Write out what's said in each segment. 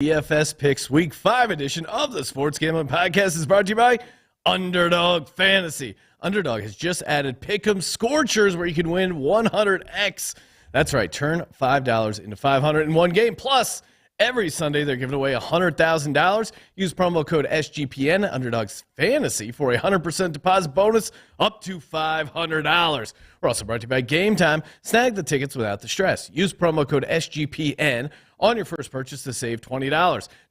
DFS Picks Week 5 edition of the Sports Gambling Podcast is brought to you by Underdog Fantasy. Underdog has just added Pick'em Scorchers where you can win 100x. That's right, turn $5 into $500 in one game. Plus, every Sunday they're giving away $100,000. Use promo code SGPN, Underdog's Fantasy, for a 100% deposit bonus up to $500. We're also brought to you by Game Time. Snag the tickets without the stress. Use promo code SGPN on your first purchase to save $20.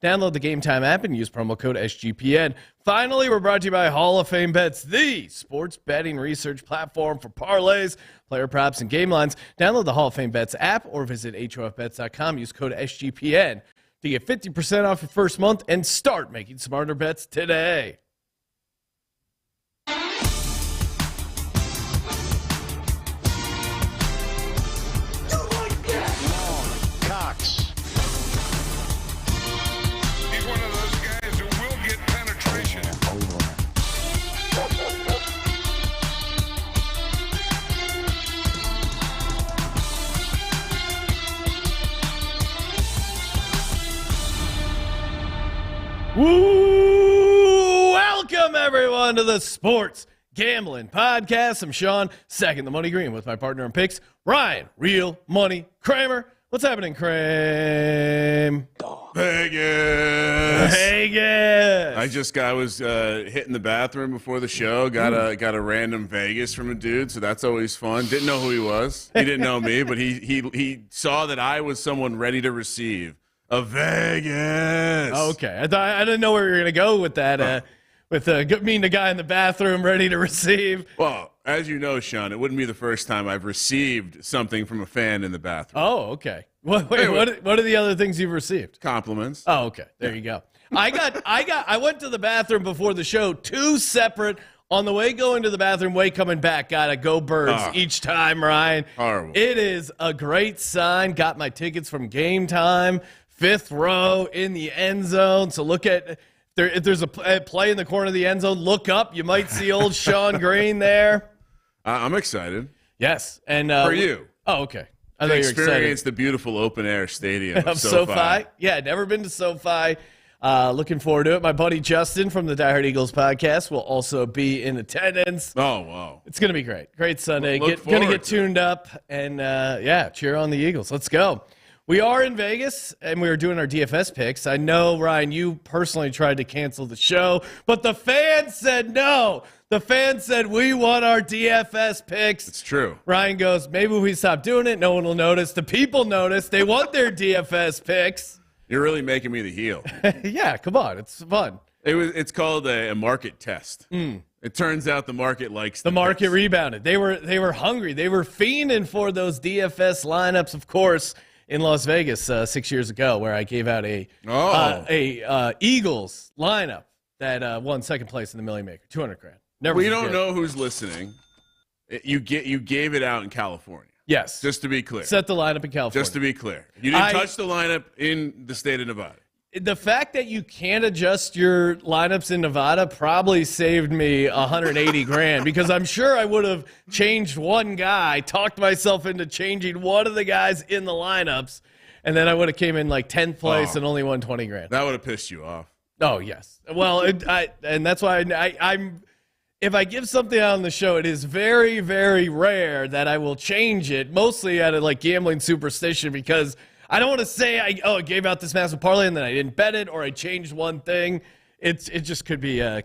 Download the Game Time app and use promo code SGPN. Finally, we're brought to you by Hall of Fame Bets, the sports betting research platform for parlays, player props, and game lines. Download the Hall of Fame Bets app or visit HOFBets.com. Use code SGPN to get 50% off your first month and start making smarter bets today. Woo! Welcome, everyone, to the Sports Gambling Podcast. I'm Sean, second the money green, with my partner in picks, Ryan, Real Money Kramer. What's happening, Kramer? Vegas. Vegas. I was hitting the bathroom before the show. Got a random Vegas from a dude, so that's always fun. Didn't know who he was. He didn't know me, but he saw that I was someone ready to receive a Vegas. Okay, I didn't know where you were gonna go with that. Meeting the guy in the bathroom ready to receive. Well, as you know, Sean, it wouldn't be the first time I've received something from a fan in the bathroom. Oh, okay. What are the other things you've received? Compliments. Oh, okay. There you go. I went to the bathroom before the show, two separate, on the way going to the bathroom, way coming back. Got to go Birds each time, Ryan. Horrible. It is a great sign. Got my tickets from Game Time, 5th row in the end zone. So look at, if there's a play in the corner of the end zone, look up. You might see old Sean Green there. I'm excited. Yes. And for you. Oh, okay. I think you experience the beautiful open-air stadium of SoFi. Yeah, never been to SoFi. Looking forward to it. My buddy Justin from the Die Hard Eagles podcast will also be in attendance. Oh, wow. It's going to be great. Great Sunday. Going to get tuned up and, cheer on the Eagles. Let's go. We are in Vegas, and we are doing our DFS picks. I know, Ryan, you personally tried to cancel the show, but the fans said no. The fans said we want our DFS picks. It's true. Ryan goes, maybe we stop doing it. No one will notice. The people notice. They want their DFS picks. You're really making me the heel. Yeah, come on. It's fun. It's called a market test. It turns out the market likes the market picks. Rebounded. They were hungry. They were fiending for those DFS lineups, of course, in Las Vegas 6 years ago, where I gave out a Eagles lineup that won second place in the Million Maker, $200,000. We don't know who's listening. You gave it out in California. Yes. Just to be clear. Set the lineup in California. Just to be clear. You didn't touch the lineup in the state of Nevada. The fact that you can't adjust your lineups in Nevada probably saved me $180,000 because I'm sure I would have changed one guy, talked myself into changing one of the guys in the lineups, and then I would have came in like 10th place and only won $20,000. That would have pissed you off. Oh, yes. Well, and that's why I'm if I give something out on the show, it is very, very rare that I will change it, mostly out of like gambling superstition, because I don't want to say I gave out this massive parlay and then I didn't bet it or I changed one thing. It just could be a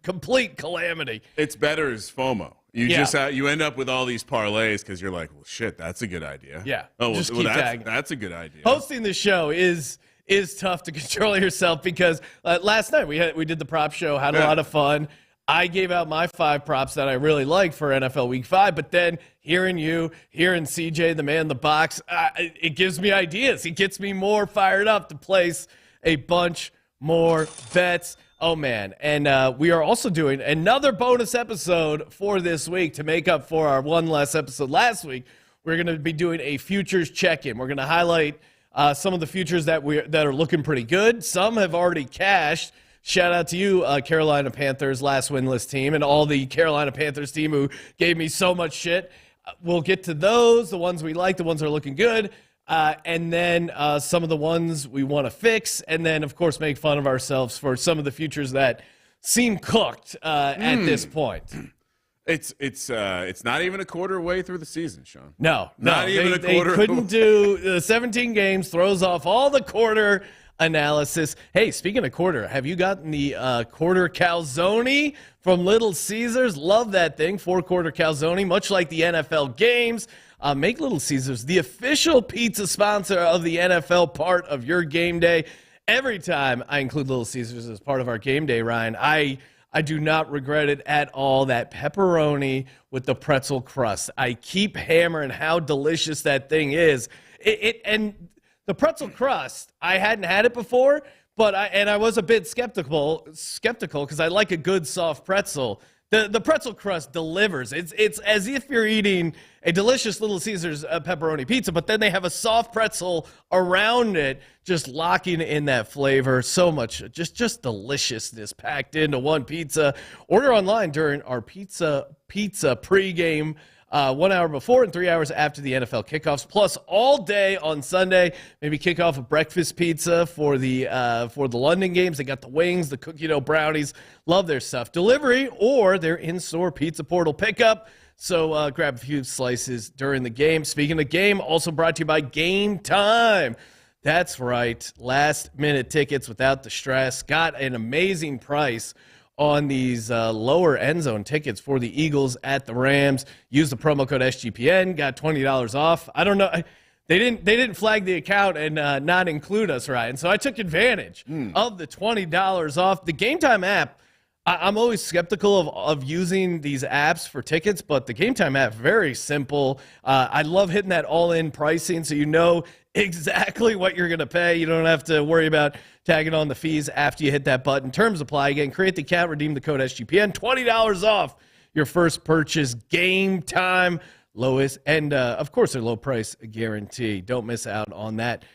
complete calamity. It's better as FOMO. You end up with all these parlays because you're like, well, shit, that's a good idea. Yeah. Oh, just well, keep tagging. That's a good idea. Hosting the show is tough to control yourself because last night we did the prop show, had a lot of fun. I gave out my 5 props that I really like for NFL Week 5, but then hearing CJ, the man in the box, it gives me ideas. It gets me more fired up to place a bunch more bets. Oh, man. And we are also doing another bonus episode for this week to make up for our one less episode last week. We're going to be doing a futures check-in. We're going to highlight some of the futures that are looking pretty good. Some have already cashed. Shout out to you, Carolina Panthers, last winless team, and all the Carolina Panthers team who gave me so much shit. We'll get to those, the ones we like, the ones that are looking good. and then some of the ones we want to fix, and then, of course, make fun of ourselves for some of the futures that seem cooked at this point. It's not even a quarter way through the season, Sean. No, not even a quarter. They couldn't do the 17 games, throws off all the quarter analysis. Hey, speaking of quarter, have you gotten the quarter calzone from Little Caesars? Love that thing, 4-quarter calzone, much like the NFL games. Make Little Caesars the official pizza sponsor of the NFL, part of your game day. Every time I include Little Caesars as part of our game day, Ryan, I do not regret it at all. That pepperoni with the pretzel crust. I keep hammering how delicious that thing is. And the pretzel crust, I hadn't had it before, but I was a bit skeptical because I like a good soft pretzel. The pretzel crust delivers. It's as if you're eating a delicious Little Caesars pepperoni pizza, but then they have a soft pretzel around it, just locking in that flavor. So much, just deliciousness packed into one pizza. Order online during our pizza pregame 1 hour before and 3 hours after the NFL kickoffs, plus all day on Sunday. Maybe kick off a breakfast pizza for the London games. They got the wings, the cookie dough brownies. Love their stuff. Delivery or their in-store pizza portal pickup. So grab a few slices during the game. Speaking of game, also brought to you by Game Time. That's right. Last-minute tickets without the stress. Got an amazing price on these lower end zone tickets for the Eagles at the Rams. Use the promo code SGPN. Got $20 off. I don't know. They didn't flag the account and not include us, Ryan. So I took advantage of the $20 off. The Game Time app, I'm always skeptical of using these apps for tickets, but the Game Time app, very simple. I love hitting that all-in pricing so you know exactly what you're going to pay. You don't have to worry about tagging on the fees after you hit that button. Terms apply. Again, create the account, redeem the code SGPN. $20 off your first purchase. Game Time, lowest, and of course, their low price guarantee. Don't miss out on that.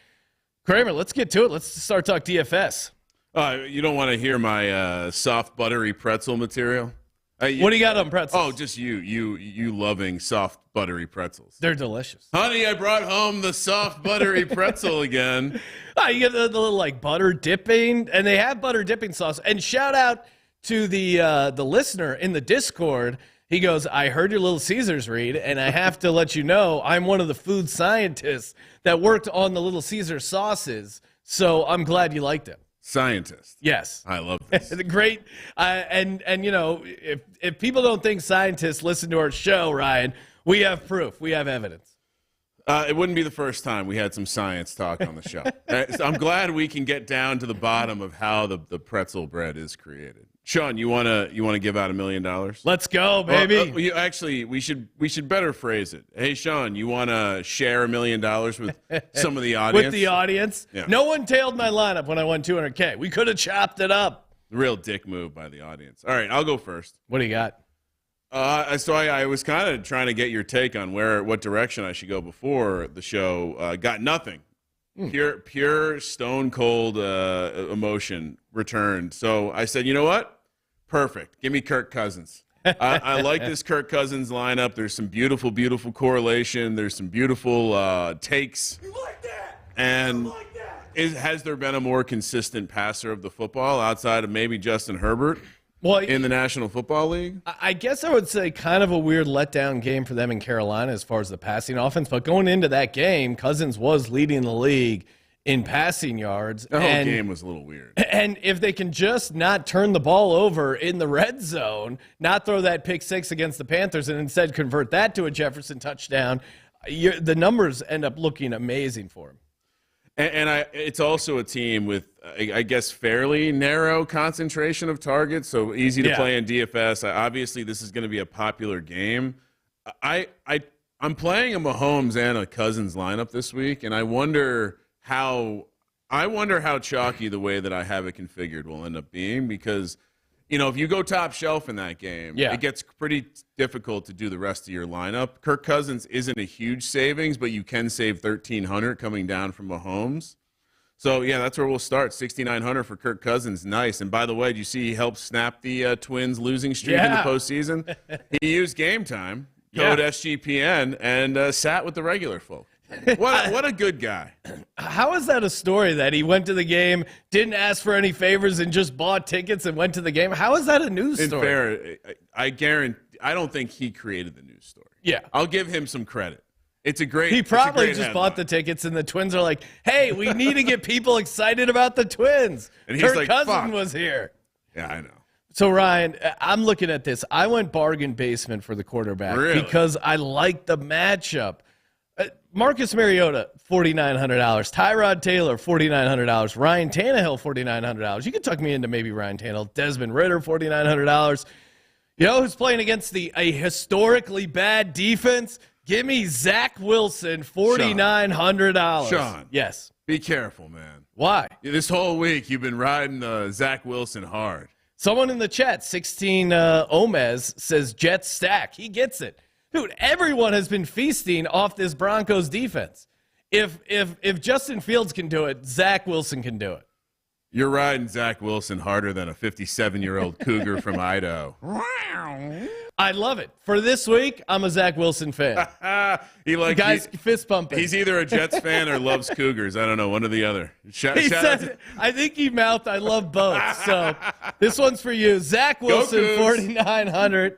Kramer, let's get to it. Let's start talk DFS. You don't want to hear my soft buttery pretzel material? What do you got on pretzels? Oh, just you loving soft buttery pretzels. They're delicious. Honey, I brought home the soft buttery pretzel again. You get the little like butter dipping, and they have butter dipping sauce. And shout out to the listener in the Discord. He goes, I heard your Little Caesars read, and I have to let you know I'm one of the food scientists that worked on the Little Caesars sauces. So I'm glad you liked it. Scientist. Yes. I love this. Great. And you know, if people don't think scientists listen to our show, Ryan, we have proof. We have evidence. It wouldn't be the first time we had some science talk on the show. So I'm glad we can get down to the bottom of how the pretzel bread is created. Sean, you wanna give out $1 million? Let's go, baby. Actually, we should better phrase it. Hey, Sean, you wanna share $1 million with some of the audience? With the audience? Yeah. No one tailed my lineup when I won $200K. We could have chopped it up. Real dick move by the audience. All right, I'll go first. What do you got? So I was kind of trying to get your take on what direction I should go before the show. Got nothing. Pure stone cold emotion returned. So I said, you know what? Perfect. Give me Kirk Cousins. I like this Kirk Cousins lineup. There's some beautiful, beautiful correlation. There's some beautiful takes. You like that? And like that? Has there been a more consistent passer of the football outside of maybe Justin Herbert? Well, in the National Football League? I guess I would say kind of a weird letdown game for them in Carolina as far as the passing offense. But going into that game, Cousins was leading the league in passing yards. The whole game was a little weird. And if they can just not turn the ball over in the red zone, not throw that pick six against the Panthers, and instead convert that to a Jefferson touchdown, the numbers end up looking amazing for him. And it's also a team with, I guess, fairly narrow concentration of targets, so easy to play in DFS. Obviously, this is going to be a popular game. I'm playing a Mahomes and a Cousins lineup this week, and I wonder how chalky the way that I have it configured will end up being, because you know, if you go top shelf in that game, it gets pretty difficult to do the rest of your lineup. Kirk Cousins isn't a huge savings, but you can save $1,300 coming down from Mahomes. So, yeah, that's where we'll start. $6,900 for Kirk Cousins. Nice. And by the way, did you see he helped snap the Twins' losing streak in the postseason? He used Game Time, code SGPN, and sat with the regular folk. What a good guy. How is that a story that he went to the game, didn't ask for any favors, and just bought tickets and went to the game? How is that a news story? In fair, I guarantee. I don't think he created the news story. Yeah, I'll give him some credit. It's a great. He probably just headline. bought the tickets, and the Twins are like, "Hey, we need to get people excited about the Twins." And he's Kirk like, Cousins "Fuck." was here. Yeah, I know. So, Ryan, I'm looking at this. I went bargain basement for the quarterback because I like the matchup. Marcus Mariota, $4,900. Tyrod Taylor, $4,900. Ryan Tannehill, $4,900. You could tuck me into maybe Ryan Tannehill. Desmond Ridder, $4,900. You know who's playing against a historically bad defense? Give me Zach Wilson, $4,900. Sean. Yes. Be careful, man. Why? This whole week you've been riding Zach Wilson hard. Someone in the chat, 16 Omez, says Jets stack. He gets it. Dude, everyone has been feasting off this Broncos defense. If Justin Fields can do it, Zach Wilson can do it. You're riding Zach Wilson harder than a 57-year-old cougar from Idaho. I love it. For this week, I'm a Zach Wilson fan. Guys, fist pumping. He's either a Jets fan or loves Cougars. I don't know, one or the other. I think he mouthed, I love both. So this one's for you. Zach Wilson, 4,900.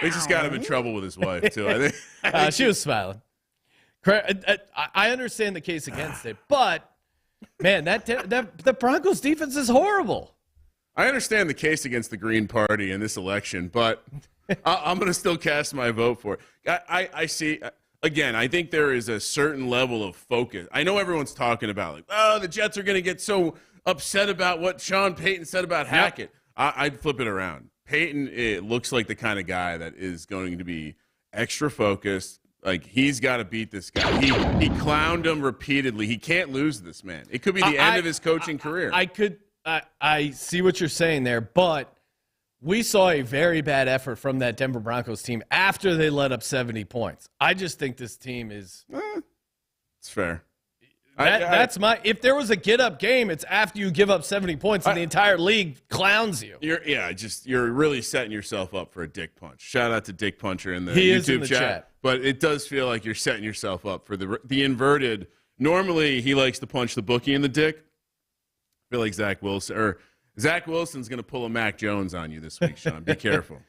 They just got him in trouble with his wife, too. I think. She was smiling. I understand the case against it, but, man, the Broncos defense is horrible. I understand the case against the Green Party in this election, but I'm going to still cast my vote for it. I see, again, I think there is a certain level of focus. I know everyone's talking about, like, oh, the Jets are going to get so upset about what Sean Payton said about Hackett. I'd flip it around. Payton, it looks like the kind of guy that is going to be extra focused. Like, he's got to beat this guy. He clowned him repeatedly. He can't lose this man. It could be the end of his coaching career. I see what you're saying there, but we saw a very bad effort from that Denver Broncos team after they let up 70 points. I just think this team is it's fair. If there was a get-up game, it's after you give up 70 points and the entire league clowns you. You're really setting yourself up for a dick punch. Shout out to Dick Puncher in the YouTube chat. But it does feel like you're setting yourself up for the inverted. Normally, he likes to punch the bookie in the dick. I feel like Zach Wilson's going to pull a Mac Jones on you this week, Sean. Be careful.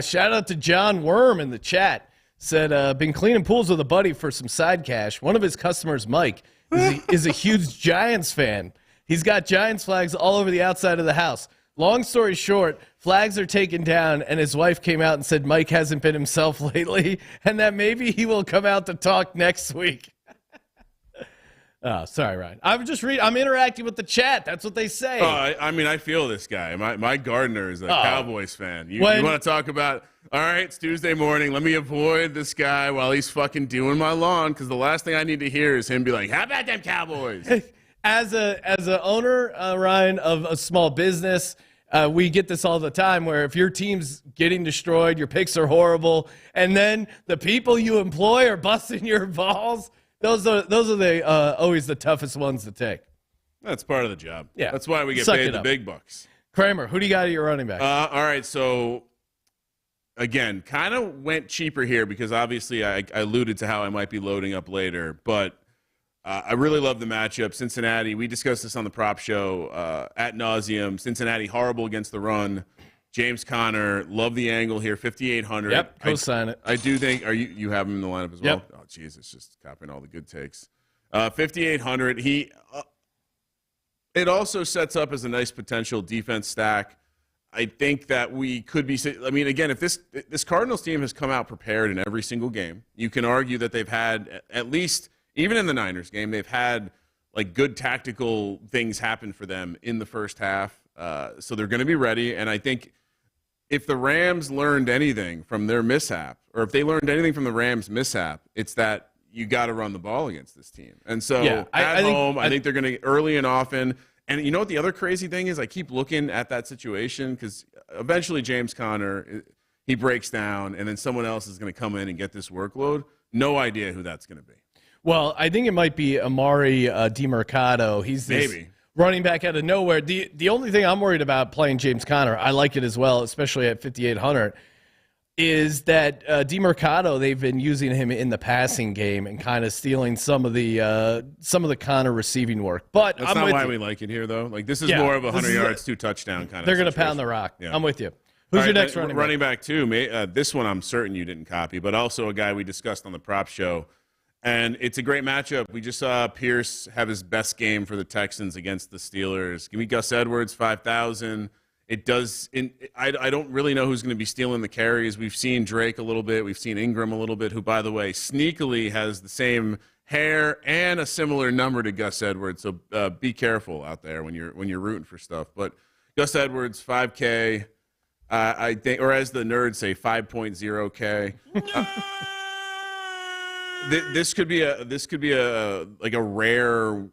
Shout out to John Worm in the chat. Said, been cleaning pools with a buddy for some side cash. One of his customers, Mike, is a huge Giants fan. He's got Giants flags all over the outside of the house. Long story short, flags are taken down, and his wife came out and said Mike hasn't been himself lately, and that maybe he will come out to talk next week. Oh, sorry, Ryan. I'm interacting with the chat. That's what they say. I feel this guy. My gardener is a Cowboys fan. You want to talk about, all right, it's Tuesday morning. Let me avoid this guy while he's fucking doing my lawn, because the last thing I need to hear is him be like, how about them Cowboys? As a owner, Ryan, of a small business, we get this all the time where if your team's getting destroyed, your picks are horrible, and then the people you employ are busting your balls. Those are always the toughest ones to take. That's part of the job. Yeah, that's why we get paid the big bucks. Kramer, who do you got at your running back? All right, so again, kind of went cheaper here because obviously I alluded to how I might be loading up later, but I really love the matchup. Cincinnati, we discussed this on the prop show ad nauseum. Cincinnati, horrible against the run. James Conner, love the angle here, 5,800. Yep, co-sign it. I do think, you have him in the lineup as well? Yep. Oh, Jesus, just copying all the good takes. 5,800. It also sets up as a nice potential defense stack. I think that we could be, again, if this Cardinals team has come out prepared in every single game, you can argue that they've had, at least, even in the Niners game, they've had like good tactical things happen for them in the first half. So they're going to be ready. And I think if the Rams learned anything from their mishap, or if they learned anything from the Rams mishap, it's that you got to run the ball against this team. And so I think they're going to early and often. And you know what the other crazy thing is? I keep looking at that situation because eventually James Conner, he breaks down, and then someone else is going to come in and get this workload. No idea who that's going to be. Well, I think it might be Amari DiMercado. He's this running back out of nowhere. The only thing I'm worried about playing James Conner, I like it as well, especially at 5,800, is that DeMercado, they've been using him in the passing game and kind of stealing some of the Connor receiving work. But that's not why we like it here, though. Like, this is more of a 100 yards, 2 touchdown kind of. They're going to pound the rock. Yeah. I'm with you. Who's your next running back? Too. This one I'm certain you didn't copy, but also a guy we discussed on the prop show. And it's a great matchup. We just saw Pierce have his best game for the Texans against the Steelers. Give me Gus Edwards, 5,000. It does. I don't really know who's going to be stealing the carries. We've seen Drake a little bit. We've seen Ingram a little bit, who, by the way, sneakily has the same hair and a similar number to Gus Edwards. So be careful out there when you're rooting for stuff. But Gus Edwards, 5K. I think, or as the nerds say, 5.0K. This could be a like a rare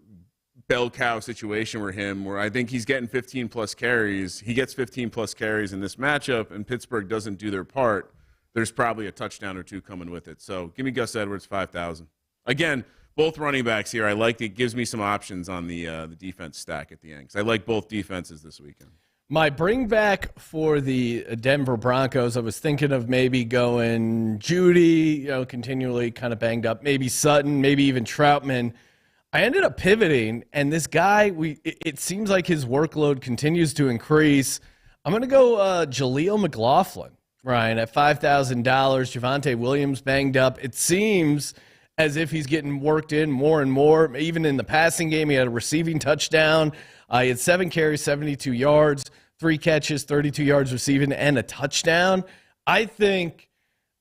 bell cow situation where I think he's getting 15 plus carries. He gets 15 plus carries in this matchup, and Pittsburgh doesn't do their part. There's probably a touchdown or two coming with it. So give me Gus Edwards, 5,000. Again, both running backs here. I like it. Gives me some options on the defense stack at the end, because I like both defenses this weekend. My bring back for the Denver Broncos, I was thinking of maybe going Judy, continually kind of banged up, maybe Sutton, maybe even Troutman. I ended up pivoting, and this guy, it seems like his workload continues to increase. I'm going to go Jaleel McLaughlin, Ryan, at $5,000. Javonte Williams banged up. It seems as if he's getting worked in more and more. Even in the passing game, he had a receiving touchdown. He had 7 carries, 72 yards, 3 catches, 32 yards receiving, and a touchdown. I think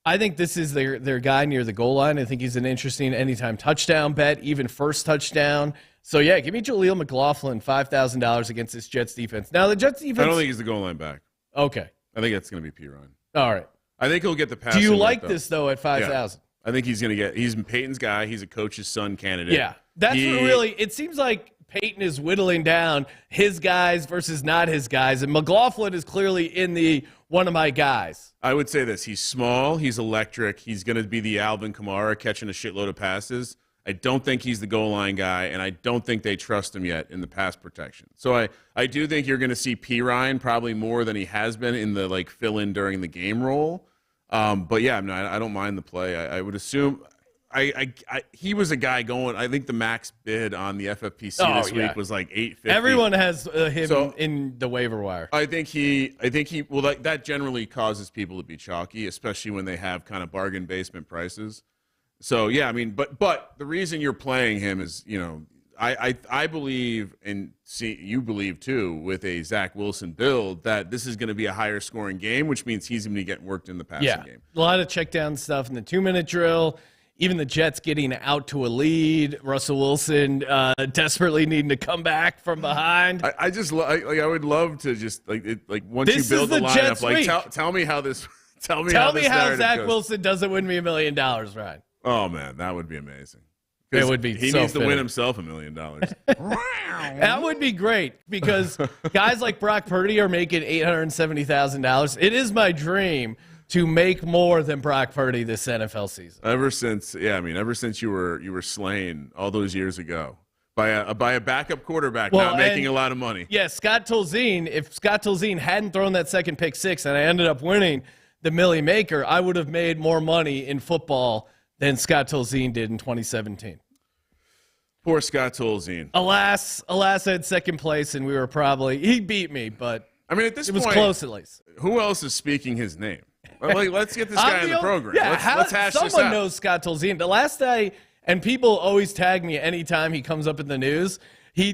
this is their guy near the goal line. I think he's an interesting anytime touchdown bet, even first touchdown. So, yeah, give me Jaleel McLaughlin, $5,000 against this Jets defense. Now, the Jets defense – I don't think he's the goal line back. Okay. I think that's going to be P. Ryan. All right. I think he'll get the passing. Do you like this, though, at 5,000? Yeah. I think he's going to get – he's Peyton's guy. He's a coach's son candidate. Yeah. That's what really – it seems like Peyton is whittling down his guys versus not his guys, and McLaughlin is clearly in the one of my guys. I would say this. He's small. He's electric. He's going to be the Alvin Kamara catching a shitload of passes. I don't think he's the goal line guy, and I don't think they trust him yet in the pass protection. So I do think you're going to see P. Ryan probably more than he has been in the fill-in during the game role. But, yeah, I don't mind the play. I would assume he was a guy going. I think the max bid on the FFPC this week was like $850. Everyone has him in the waiver wire. I think he that generally causes people to be chalky, especially when they have kind of bargain basement prices. So yeah, I mean, but the reason you're playing him is, I believe, and see you believe too, with a Zach Wilson build, that this is going to be a higher scoring game, which means he's going to get worked in the passing game. A lot of check down stuff in the 2-minute drill. Even the Jets getting out to a lead. Russell Wilson desperately needing to come back from behind. I would love to just once you build the lineup, tell me how this. Tell me how Zach goes. Wilson doesn't win me $1 million, Ryan. Oh man, that would be amazing. It would be. He needs to win himself $1 million. That would be great, because guys like Brock Purdy are making $870,000. It is my dream to make more than Brock Purdy this NFL season. Ever since you were slain all those years ago by a backup quarterback not making a lot of money. Yeah, Scott Tolzien. If Scott Tolzien hadn't thrown that second pick six and I ended up winning the Millie Maker, I would have made more money in football than Scott Tolzien did in 2017. Poor Scott Tolzien. Alas, I had second place, and he beat me, but I mean, at this it point, was close at least. Who else is speaking his name? Let's get this guy in the program. Yeah, let's hash this out. Someone knows Scott Tolzien. The last day, and people always tag me anytime he comes up in the news.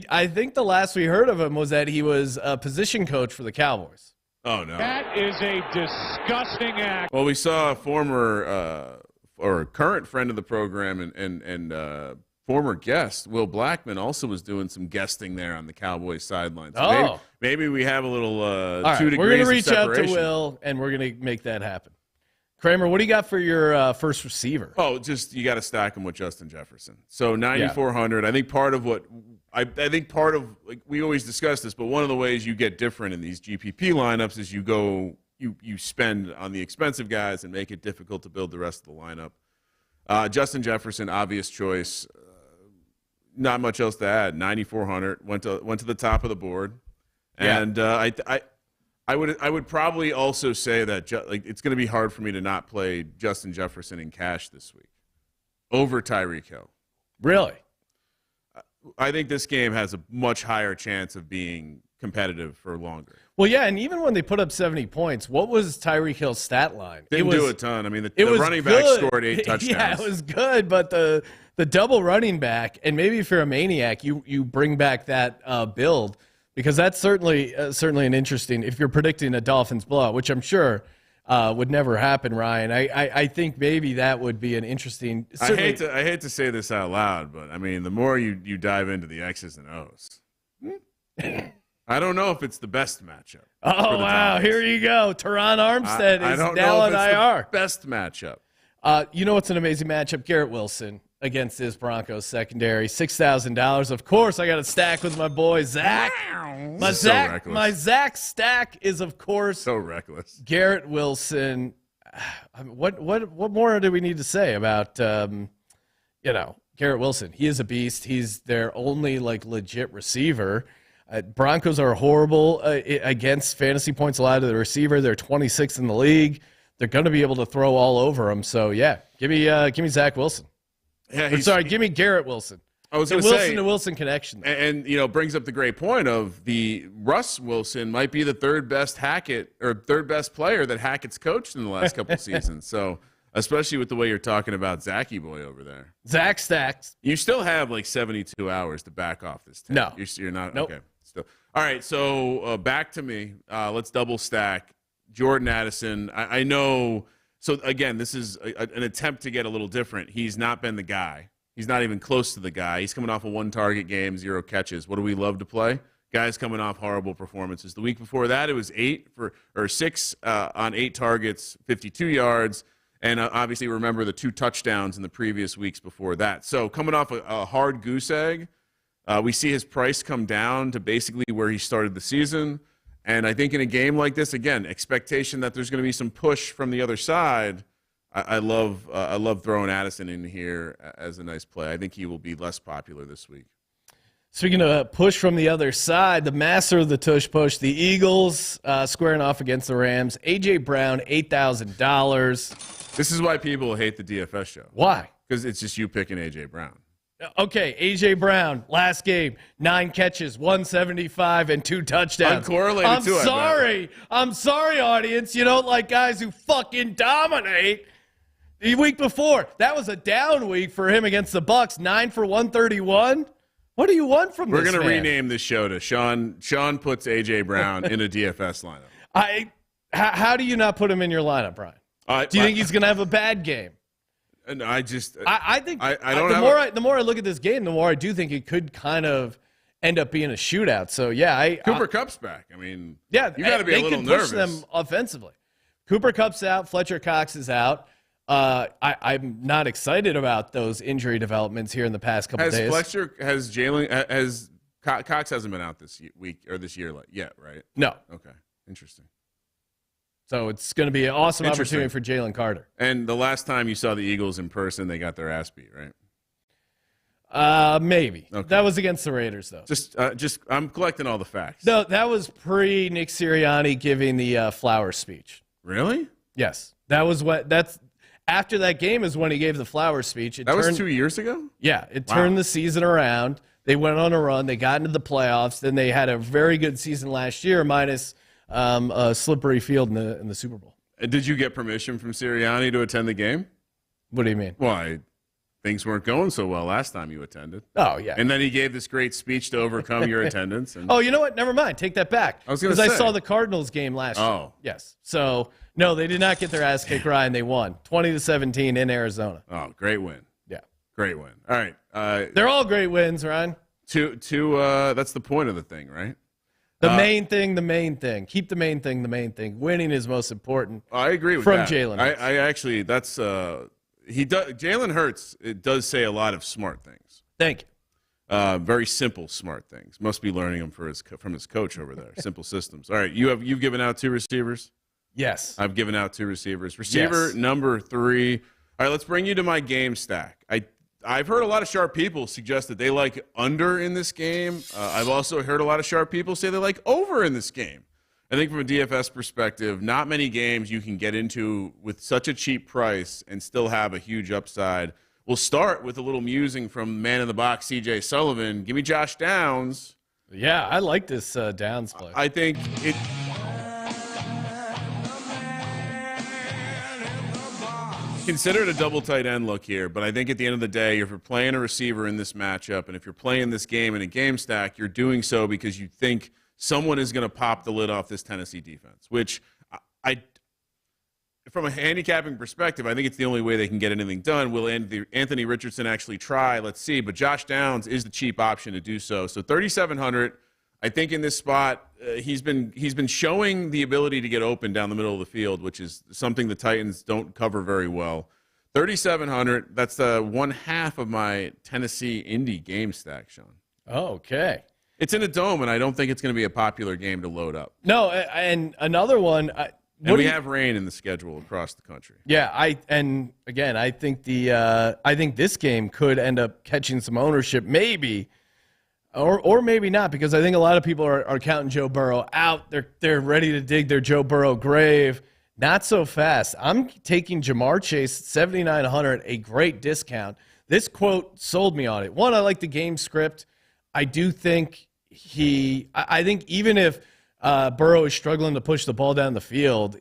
I think the last we heard of him was that he was a position coach for the Cowboys. Oh no, that is a disgusting act. Well, we saw a former or current friend of the program and former guest Will Blackman also was doing some guesting there on the Cowboys sidelines. So maybe we have a little 2 degrees. We're going to reach of out separation. to Will, and we're going to make that happen. Kramer, what do you got for your first receiver? Oh, just you got to stack him with Justin Jefferson. So 9,400. I think part of what we always discuss this, but one of the ways you get different in these GPP lineups is you spend on the expensive guys and make it difficult to build the rest of the lineup. Justin Jefferson, obvious choice. Not much else to add. 9,400 went to the top of the board, and I would probably also say that it's going to be hard for me to not play Justin Jefferson in cash this week over Tyreek Hill. Really? I think this game has a much higher chance of being competitive for longer. Well, yeah, and even when they put up 70 points, what was Tyreek Hill's stat line? Didn't do a ton. I mean, the running back scored 8 touchdowns. Yeah, it was good, but the double running back, and maybe if you're a maniac, you bring back that build, because that's certainly an interesting, if you're predicting a Dolphins blowout, which I'm sure would never happen, Ryan. I think maybe that would be an interesting. I hate to say this out loud, but I mean, the more you dive into the X's and O's, I don't know if it's the best matchup. Oh wow, Dolphins. Here you go. Teron Armstead is I don't now know on if it's IR. the best matchup. You know what's an amazing matchup? Garrett Wilson against this Broncos secondary. $6,000. Of course, I got a stack with my boy Zach. My Zach stack is, of course, so reckless. Garrett Wilson. What more do we need to say about Garrett Wilson? He is a beast. He's their only legit receiver. Broncos are horrible against fantasy points allowed to the receiver. They're 26th in the league. They're going to be able to throw all over him. So yeah, give me Zach Wilson. Yeah, give me Garrett Wilson. I was going to say Wilson to Wilson connection, and brings up the great point of the Russ Wilson might be the third best player that Hackett's coached in the last couple of seasons. So especially with the way you're talking about Zachy boy over there, Zach stacks. You still have 72 hours to back off this tape. No, you're not. Nope. Okay. Still. All right. So back to me. Let's double stack Jordan Addison. I know. So again, this is an attempt to get a little different. He's not been the guy. He's not even close to the guy. He's coming off a 1-target game, 0 catches. What do we love to play? Guys coming off horrible performances. The week before that, it was 6 on 8 targets, 52 yards. And obviously remember the 2 touchdowns in the previous weeks before that. So coming off a hard goose egg, we see his price come down to basically where he started the season. And I think in a game like this, again, expectation that there's going to be some push from the other side. I love throwing Addison in here as a nice play. I think he will be less popular this week. Speaking of push from the other side, the master of the tush push, the Eagles squaring off against the Rams. A.J. Brown, $8,000. This is why people hate the DFS show. Why? Because it's just you picking A.J. Brown. Okay, A.J. Brown, last game, 9 catches, 175, and 2 touchdowns. Uncorrelated too. I'm sorry, audience. You don't like guys who fucking dominate. The week before, that was a down week for him against the Bucks, 9 for 131. What do you want from this We're going to man? rename this show to Sean. Sean puts A.J. Brown in a DFS lineup. How do you not put him in your lineup, Brian? Do you think he's going to have a bad game? No, I think the more I look at this game, the more I do think it could kind of end up being a shootout. So yeah, Cooper Kupp's back. I mean, yeah, you got to be a little nervous. nervous. They can push them offensively. Cooper Kupp's out. Fletcher Cox is out. I'm not excited about those injury developments here in the past couple days. Has Cox hasn't been out this week or this year yet, right? No. Okay, interesting. So it's going to be an awesome opportunity for Jalen Carter. And the last time you saw the Eagles in person, they got their ass beat, right? Maybe. Okay. That was against the Raiders, though. Just I'm collecting all the facts. No, that was pre-Nick Sirianni giving the Flowers speech. Really? Yes. After that game is when he gave the Flowers speech. Was 2 years ago? Yeah. It turned the season around. They went on a run. They got into the playoffs. Then they had a very good season last year, minus a slippery field in the Super Bowl. Did you get permission from Sirianni to attend the game? What do you mean? Why? Things weren't going so well last time you attended. Oh, yeah. And then he gave this great speech to overcome your attendance. Oh, you know what? Never mind. Take that back. I was going to say. Because I saw the Cardinals game last year. Oh. Yes. So, no, they did not get their ass kicked, Ryan. They won 20-17 in Arizona. Oh, great win. Yeah. Great win. All right. They're all great wins, Ryan. That's the point of the thing, right? The main thing. Keep the main thing. Winning is most important. I agree with that. From Jalen. I actually, that's he does. Jalen Hurts. It does say a lot of smart things. Thank you. Very simple, smart things. Must be learning them from his coach over there. Simple systems. All right, you've given out 2 receivers. Yes, I've given out 2 receivers. Receiver number 3. All right, let's bring you to my game stack. I've heard a lot of sharp people suggest that they like under in this game. I've also heard a lot of sharp people say they like over in this game. I think from a DFS perspective, not many games you can get into with such a cheap price and still have a huge upside. We'll start with a little musing from man in the box, CJ Sullivan. Give me Josh Downs. Yeah, I like this Downs play. I think it. Consider it a double tight end look here, but I think at the end of the day, if you're playing a receiver in this matchup, and if you're playing this game in a game stack, you're doing so because you think someone is going to pop the lid off this Tennessee defense, which from a handicapping perspective, I think it's the only way they can get anything done. Will Anthony Richardson actually try? Let's see. But Josh Downs is the cheap option to do so. So 3,700, I think in this spot, he's been showing the ability to get open down the middle of the field, which is something the Titans don't cover very well. 3,700, that's one half of my Tennessee Indy game stack, Sean. Oh, okay. It's in a dome, and I don't think it's going to be a popular game to load up. No, and another one. And we have rain in the schedule across the country. Yeah, I think I think this game could end up catching some ownership, maybe, or maybe not, because I think a lot of people are counting Joe Burrow out. They're ready to dig their Joe Burrow grave. Not so fast. I'm taking Jamar Chase 7,900, a great discount. This quote sold me on it. One, I like the game script. I do think I think even if Burrow is struggling to push the ball down the field,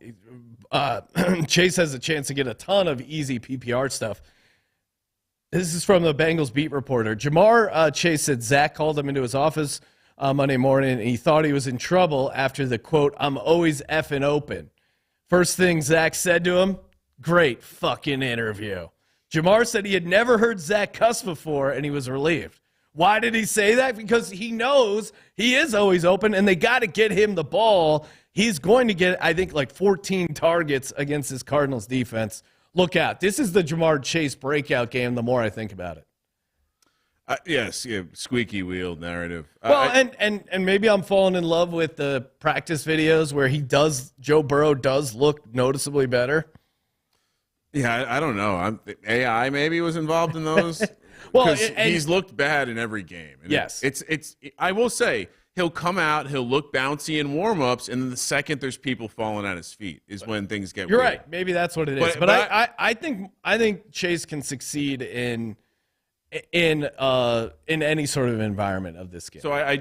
Chase has a chance to get a ton of easy PPR stuff. This is from the Bengals beat reporter. Jamar Chase said Zach called him into his office Monday morning, and he thought he was in trouble after the quote, "I'm always effing open." First thing Zach said to him, "Great fucking interview." Jamar said he had never heard Zach cuss before, and he was relieved. Why did he say that? Because he knows he is always open, and they got to get him the ball. He's going to get, I think, like 14 targets against this Cardinals defense. Look out. This is the Jamar Chase breakout game the more I think about it. Yes, squeaky wheel narrative. Well, and maybe I'm falling in love with the practice videos where Joe Burrow does look noticeably better. Yeah, I don't know. AI maybe was involved in those. Well, he's looked bad in every game. And yes. I will say, he'll come out, he'll look bouncy in warm-ups, and then the second there's people falling at his feet is when things get You're weird. right. Maybe that's what it is. But I think Chase can succeed in any sort of environment of this game. So I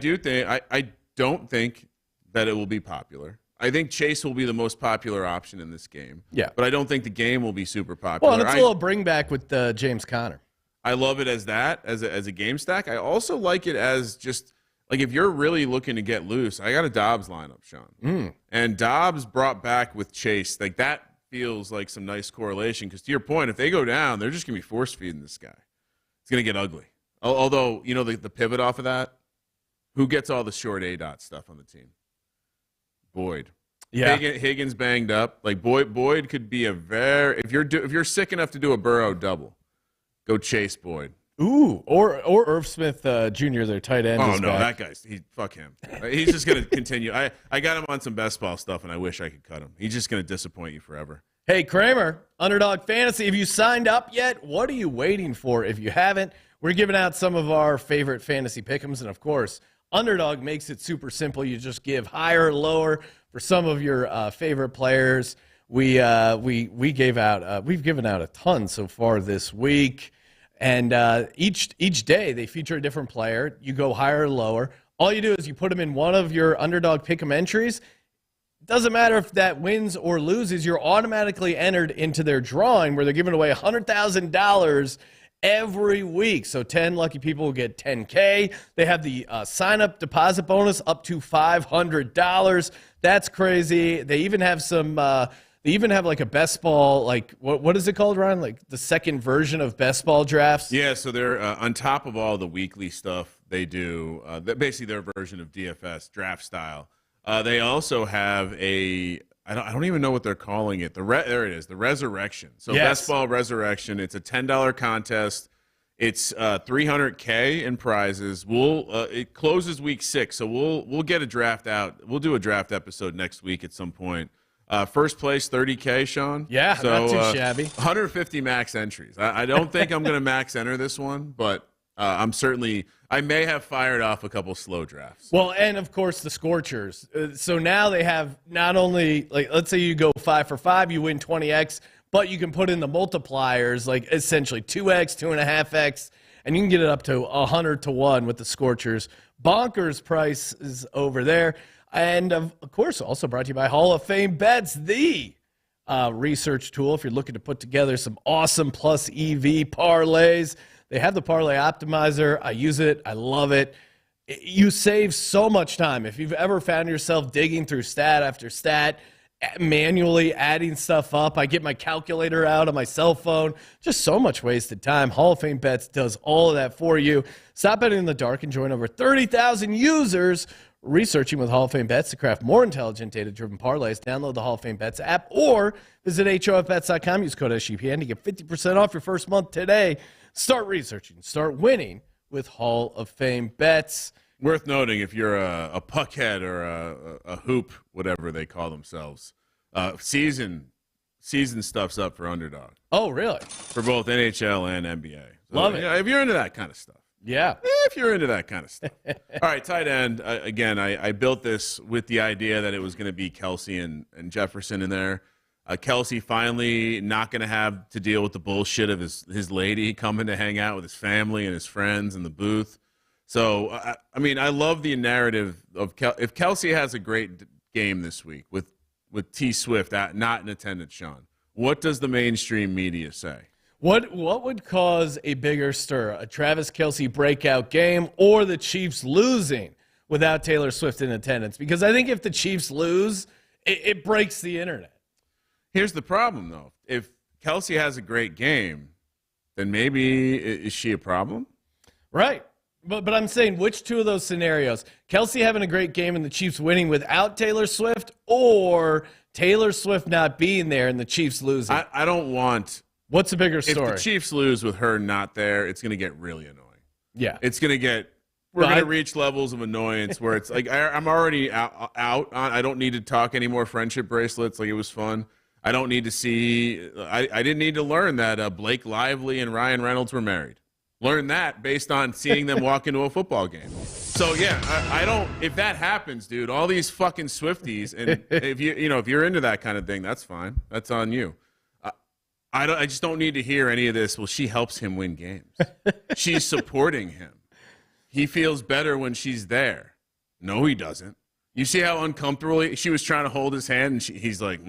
don't think that it will be popular. I think Chase will be the most popular option in this game. Yeah. But I don't think the game will be super popular. Well, and it's a little bring back with James Conner. I love it as a game stack. I also like it as just like if you're really looking to get loose, I got a Dobbs lineup, Sean. And Dobbs brought back with Chase. Like that feels like some nice correlation because to your point, if they go down, they're just going to be force feeding this guy. It's going to get ugly. Although, you know, the pivot off of that, who gets all the short A-dot stuff on the team? Boyd. Yeah. Higgins banged up. Like Boyd could be if you're sick enough to do a Burrow double, go chase Boyd. Ooh, or Irv Smith Jr., their tight end. Oh, no, that guy's fuck him. He's just going to continue. I got him on some best ball stuff, and I wish I could cut him. He's just going to disappoint you forever. Hey, Kramer, Underdog Fantasy, have you signed up yet? What are you waiting for? If you haven't, we're giving out some of our favorite fantasy pick'ems, and of course, Underdog makes it super simple. You just give higher or lower for some of your favorite players. We've given out a ton so far this week. And each day they feature a different player. You go higher or lower. All you do is you put them in one of your Underdog Pick'em entries. Doesn't matter if that wins or loses. You're automatically entered into their drawing where they're giving away $100,000 every week. So 10 lucky people will get $10K. They have the sign-up deposit bonus up to $500. That's crazy. They even have some. They even have like a best ball, like what is it called, Ryan? Like the second version of best ball drafts. Yeah, so they're on top of all the weekly stuff they do. Basically, their version of DFS draft style. They also have I don't even know what they're calling it. There it is, the Resurrection. So yes. Best Ball Resurrection. It's a $10 contest. It's $300K in prizes. It closes week 6, so we'll get a draft out. We'll do a draft episode next week at some point. First place, $30K, Sean. Yeah, so, not too shabby. 150 max entries. I don't think I'm going to max enter this one, but I may have fired off a couple slow drafts. Well, and of course the Scorchers. So now they have not only, like, let's say you go 5 for 5, you win 20x, but you can put in the multipliers, like essentially 2x, 2.5x, and you can get it up to 100 to 1 with the Scorchers. Bonkers price is over there. And of course, also brought to you by Hall of Fame Bets, the research tool if you're looking to put together some awesome plus EV parlays. They have the parlay optimizer. I use it. I love it. You save so much time. If you've ever found yourself digging through stat after stat, manually adding stuff up, I get my calculator out on my cell phone. Just so much wasted time. Hall of Fame Bets does all of that for you. Stop betting in the dark and join over 30,000 users researching with Hall of Fame Bets to craft more intelligent, data-driven parlays. Download the Hall of Fame Bets app or visit HOFBets.com. Use code SGPN to get 50% off your first month today. Start researching. Start winning with Hall of Fame Bets. Worth noting, if you're a puckhead or a hoop, whatever they call themselves, season stuff's up for Underdog. Oh, really? For both NHL and NBA. So, Love it. Yeah, if you're into that kind of stuff. Yeah. If you're into that kind of stuff. All right, tight end. Again, I built this with the idea that it was going to be Kelsey and Jefferson in there. Kelsey finally not going to have to deal with the bullshit of his lady coming to hang out with his family and his friends in the booth. So, I mean, I love the narrative of if Kelsey has a great game this week with T. Swift not in attendance, Sean, what does the mainstream media say? What would cause a bigger stir, a Travis Kelce breakout game or the Chiefs losing without Taylor Swift in attendance? Because I think if the Chiefs lose, it breaks the internet. Here's the problem, though. If Kelsey has a great game, then maybe is she a problem? Right. But I'm saying which two of those scenarios? Kelsey having a great game and the Chiefs winning without Taylor Swift, or Taylor Swift not being there and the Chiefs losing? I don't want... What's the bigger story? If the Chiefs lose with her not there, it's going to get really annoying. Yeah. It's going to get... We're going to reach levels of annoyance where it's like I'm already out on. I don't need to talk any more friendship bracelets. Like, it was fun. I don't need to see. I didn't need to learn that Blake Lively and Ryan Reynolds were married. Learn that based on seeing them walk into a football game. So yeah, I don't. If that happens, dude, all these fucking Swifties, and if you're into that kind of thing, that's fine. That's on you. I just don't need to hear any of this. Well, she helps him win games. She's supporting him. He feels better when she's there. No, he doesn't. You see how uncomfortable she was trying to hold his hand, and he's like,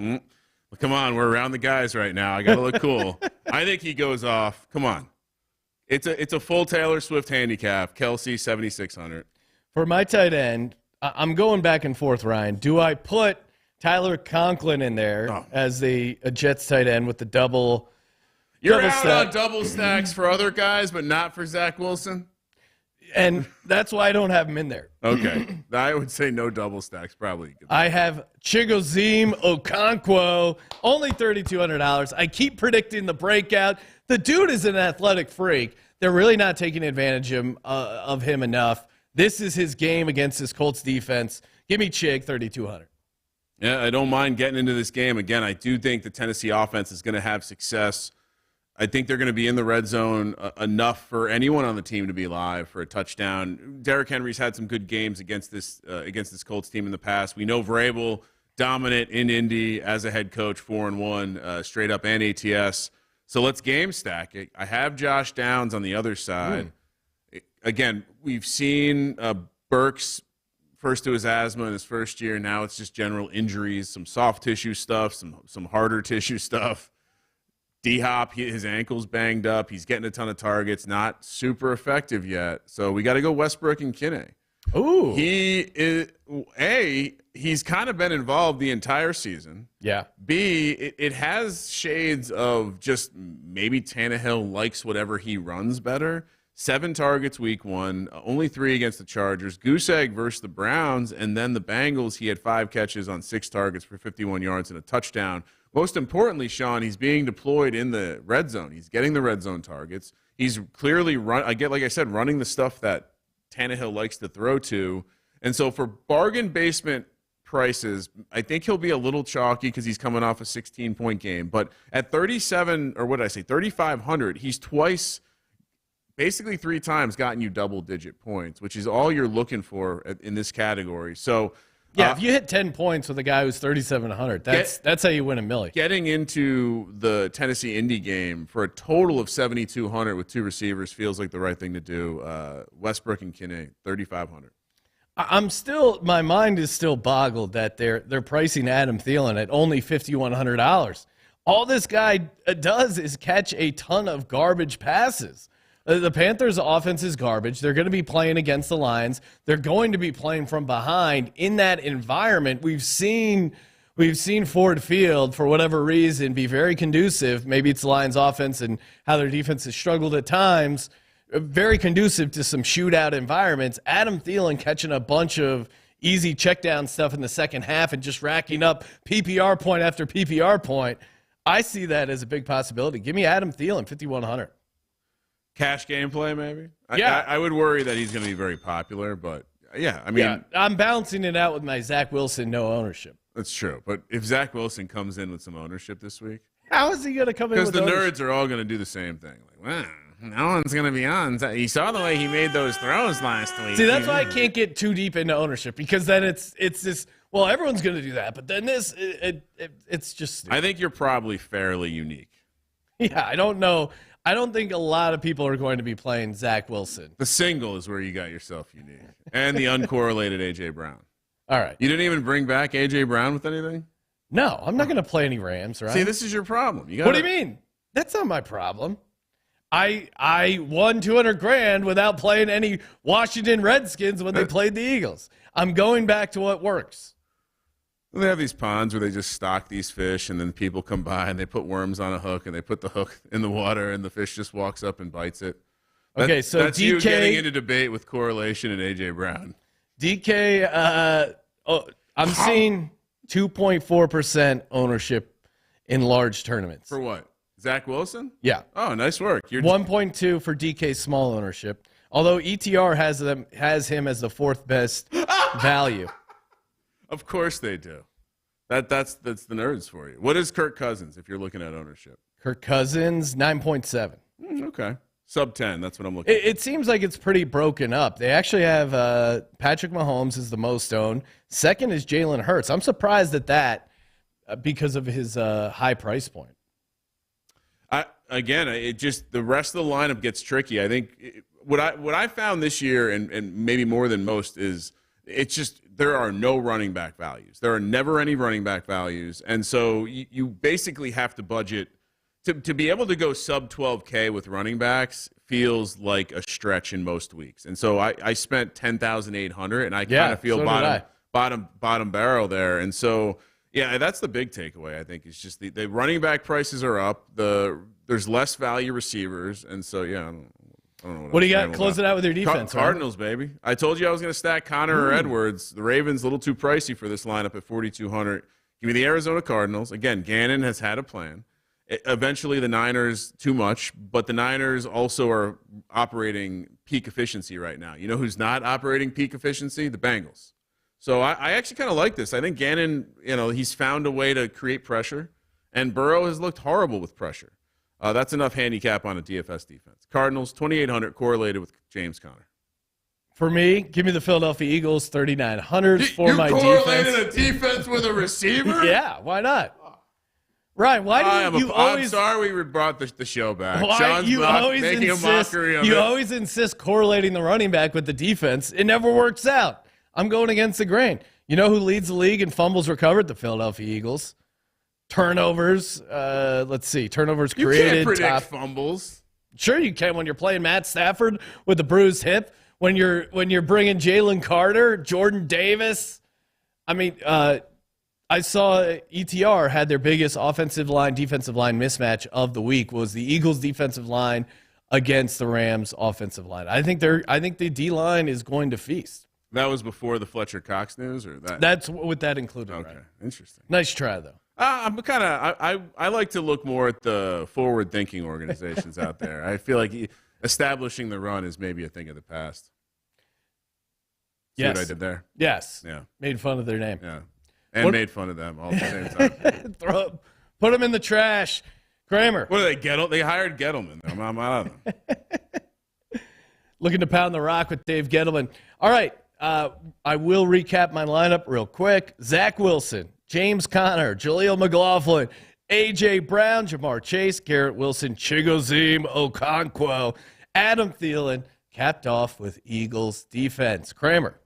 come on, we're around the guys right now. I got to look cool. I think he goes off. Come on. It's a full Taylor Swift handicap. Kelsey, 7,600. For my tight end, I'm going back and forth, Ryan. Do I put Tyler Conklin in there as a Jets tight end with the double? You're out on double stacks for other guys, but not for Zach Wilson? And that's why I don't have him in there. Okay. I would say no double stacks, probably. I have Chigoziem Okonkwo, only $3,200. I keep predicting the breakout. The dude is an athletic freak. They're really not taking advantage of him enough. This is his game against this Colts defense. Give me Chig, $3,200. Yeah, I don't mind getting into this game. Again, I do think the Tennessee offense is going to have success. I think they're going to be in the red zone enough for anyone on the team to be live for a touchdown. Derrick Henry's had some good games against this Colts team in the past. We know Vrabel dominant in Indy as a head coach, 4-1, straight up and ATS. So let's game stack it. I have Josh Downs on the other side. Again, we've seen Burks first to his asthma in his first year. Now it's just general injuries, some soft tissue stuff, some harder tissue stuff. D-Hop, his ankle's banged up. He's getting a ton of targets, not super effective yet. So we got to go Westbrook and Kinney. Ooh. He's kind of been involved the entire season. Yeah. B, it has shades of just maybe Tannehill likes whatever he runs better. 7 targets week 1, only 3 against the Chargers. Goose egg versus the Browns, and then the Bengals, he had 5 catches on 6 targets for 51 yards and a touchdown. Most importantly, Sean, he's being deployed in the red zone. He's getting the red zone targets. He's clearly running the stuff that Tannehill likes to throw to. And so for bargain basement prices, I think he'll be a little chalky because he's coming off a 16-point game. But at 3,500, he's twice basically 3 times gotten you double-digit points, which is all you're looking for in this category. So, yeah, if you hit 10 points with a guy who's 3,700, that's how you win $1 million. Getting into the Tennessee Indy game for a total of 7,200 with 2 receivers feels like the right thing to do. Westbrook and Kinney, 3,500. My mind is still boggled that they're pricing Adam Thielen at only $5,100. All this guy does is catch a ton of garbage passes. The Panthers' offense is garbage. They're going to be playing against the Lions. They're going to be playing from behind. In that environment, we've seen Ford Field, for whatever reason, be very conducive. Maybe it's the Lions' offense and how their defense has struggled at times. Very conducive to some shootout environments. Adam Thielen catching a bunch of easy check down stuff in the second half and just racking up PPR point after PPR point. I see that as a big possibility. Give me Adam Thielen, 5,100. Cash gameplay, maybe? Yeah. I would worry that he's going to be very popular, but yeah, I mean. I'm balancing it out with my Zach Wilson, no ownership. That's true. But if Zach Wilson comes in with some ownership this week. How is he going to come in with Because the ownership? nerds are all going to do the same thing. Like, well, no one's going to be on. You saw the way he made those throws last week. See, that's why I can't get too deep into ownership, because then it's this, well, everyone's going to do that, but then it's just stupid. I think you're probably fairly unique. Yeah, I don't know. I don't think a lot of people are going to be playing Zach Wilson. The single is where you got yourself unique. And the uncorrelated A.J. Brown. All right. You didn't even bring back A.J. Brown with anything? No, I'm not going to play any Rams, right? See, this is your problem. What do you mean? That's not my problem. I won $200,000 without playing any Washington Redskins when they played the Eagles. I'm going back to what works. They have these ponds where they just stock these fish, and then people come by and they put worms on a hook, and they put the hook in the water, and the fish just walks up and bites it. Okay, so that's DK, you getting into debate with correlation and A.J. Brown. DK, I'm seeing 2.4% ownership in large tournaments. For what? Zach Wilson? Yeah. Oh, nice work. 1.2 for DK small ownership. Although ETR has him as the 4th best value. Of course they do. That's the nerds for you. What is Kirk Cousins if you're looking at ownership? Kirk Cousins, 9.7. Okay. Sub 10. That's what I'm looking at. It seems like it's pretty broken up. They actually have Patrick Mahomes is the most owned. Second is Jalen Hurts. I'm surprised at that because of his high price point. It just the rest of the lineup gets tricky. I think what I found this year, and maybe more than most, is it's just there are no running back values. There are never any running back values, and so you basically have to budget to be able to go sub 12K with running backs feels like a stretch in most weeks. And so I spent 10,800, and I kind of feel so bottom barrel there. And so yeah, that's the big takeaway. I think is just the running back prices are up. There's less value receivers, and so yeah. I don't know what do you got? Close it out with your defense. Cardinals, baby. I told you I was going to stack Connor or Edwards. The Ravens a little too pricey for this lineup at 4,200. Give me the Arizona Cardinals. Again, Gannon has had a plan. Eventually, the Niners too much, but the Niners also are operating peak efficiency right now. You know who's not operating peak efficiency? The Bengals. So I actually kind of like this. I think Gannon, he's found a way to create pressure, and Burrow has looked horrible with pressure. That's enough handicap on a DFS defense. Cardinals, 2,800, correlated with James Conner. For me, give me the Philadelphia Eagles, 3,900 for my defense. You correlated a defense with a receiver? Yeah, why not? Ryan, why do you always... I'm sorry we brought the show back. Why Sean's you always making insist, a mockery of it. You always insist correlating the running back with the defense. It never works out. I'm going against the grain. You know who leads the league in fumbles recovered? The Philadelphia Eagles. Turnovers, let's see. Turnovers created. You can't predict fumbles. Sure you can when you're playing Matt Stafford with a bruised hip. When you're bringing Jalen Carter, Jordan Davis. I mean, I saw ETR had their biggest offensive line, defensive line mismatch of the week was the Eagles' defensive line against the Rams' offensive line. I think the D-line is going to feast. That was before the Fletcher Cox news, or that? That's with that included. Okay, right? Interesting. Nice try though. I'm kind of I like to look more at the forward-thinking organizations out there. I feel like establishing the run is maybe a thing of the past. See what I did there? Yes. Yeah. Made fun of their name. Yeah. And made fun of them all at the same time. Put them in the trash. Kramer. What do they get? They hired Gettleman. I'm out of them. Looking to pound the rock with Dave Gettleman. All right, I will recap my lineup real quick. Zach Wilson, James Conner, Jaleel McLaughlin, A.J. Brown, Jamar Chase, Garrett Wilson, Chigoziem Okonkwo, Adam Thielen, capped off with Eagles defense. Kramer.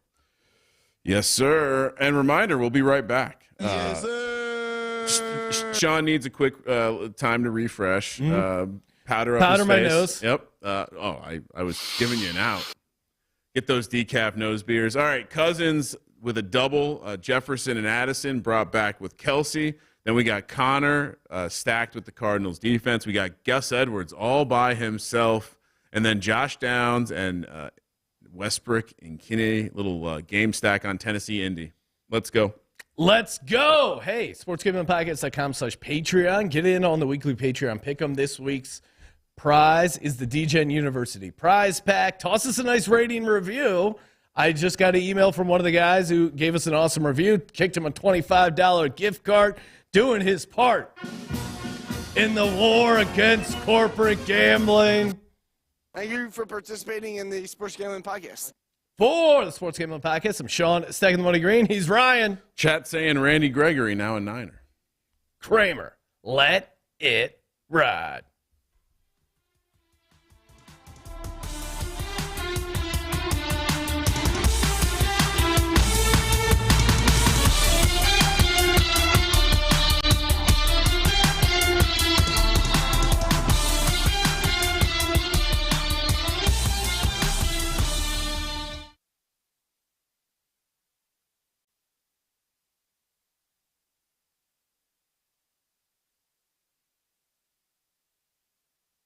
Yes, sir. And reminder, we'll be right back. Yes, sir. Sean needs a quick time to refresh. Powder Powder his my face. nose. Yep. I was giving you an out. Get those decaf nose beers. All right, Cousins with a double. Jefferson and Addison brought back with Kelsey. Then we got Connor stacked with the Cardinals defense. We got Gus Edwards all by himself. And then Josh Downs and Westbrook and Kinney, little game stack on Tennessee Indy. Let's go. Let's go. Hey, sportsgamblingpodcast.com/Patreon. Get in on the weekly Patreon pick'em. This week's prize is the DGen University prize pack. Toss us a nice rating review. I just got an email from one of the guys who gave us an awesome review, kicked him a $25 gift card, doing his part in the war against corporate gambling. Thank you for participating in the Sports Gambling Podcast. For the Sports Gambling Podcast, I'm Sean, stacking the money green. He's Ryan. Chat saying Randy Gregory now a Niner. Kramer, let it ride.